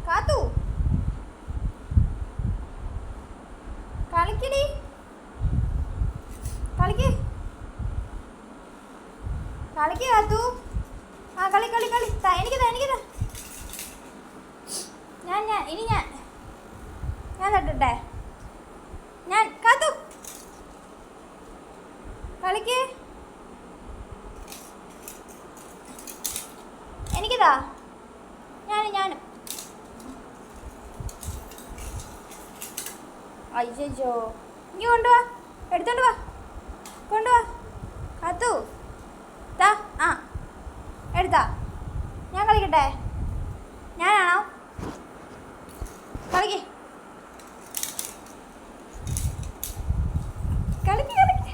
കാത്തു കളിക്കടി, കളിക്ക് കളിക്ക് കാത്തു. ആ കളി കളി കളി. എനിക്കിതാ എനിക്കിതാ. ഞാൻ തട്ടട്ടെ. ഞാൻ കാത്തു കളിക്ക്. എനിക്കിതാ. ഞാനും അയ്യോ ഇനി കൊണ്ടുവാ, എടുത്തോണ്ട് വാ, കൊണ്ടുവാ കാത്തു. താ. ആ എടുത്താ. ഞാൻ കളിക്കട്ടെ? ഞാനാണോ? കളിക്ക് കളിക്ക് കളിക്ക്.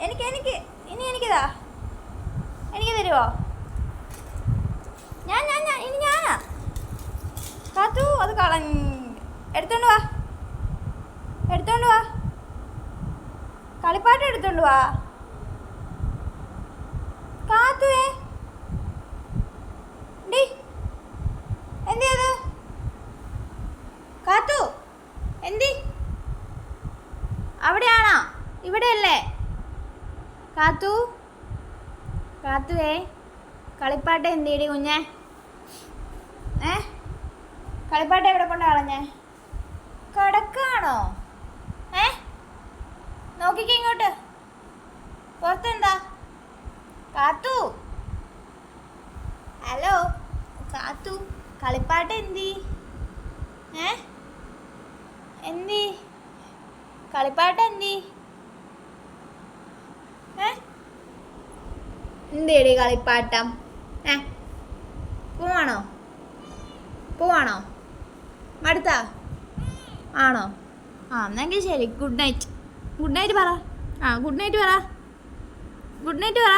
എനിക്ക് ഇനി എനിക്കിതാ. എനിക്ക് തരുമോ? ഞാൻ ഇനി ഞാനാ. കാത്തു അത് എടുത്തോണ്ട് വാ, എടുത്തോണ്ട് വാ. കളിപ്പാട്ടം എടുത്തോണ്ട് വാ കാത്തുവേ. ഡി എന്ത് കാത്തു? എന്തി അവിടെയാണോ? ഇവിടെയല്ലേ കാത്തു? കാത്തുവേ കളിപ്പാട്ടം എന്തിയടി കുഞ്ഞെ? കളിപ്പാട്ടം എവിടെ കൊണ്ട് കളഞ്ഞേ? കിടക്കാണോ? നോക്കിക്കേ ഇങ്ങോട്ട്. പുറത്തെന്താ കാത്തു? ഹലോ കാത്തു, കളിപ്പാട്ടം എന്തി? എന്തി കളിപ്പാട്ടം എന്തി? എന്തേടി കളിപ്പാട്ടം? പോവാണോ? മടുത്താ ആണോ? ആ എന്നെങ്കിൽ ശരി. Good night. ഗുഡ് നൈറ്റ് പറ. ഗുഡ് നൈറ്റ് പറ.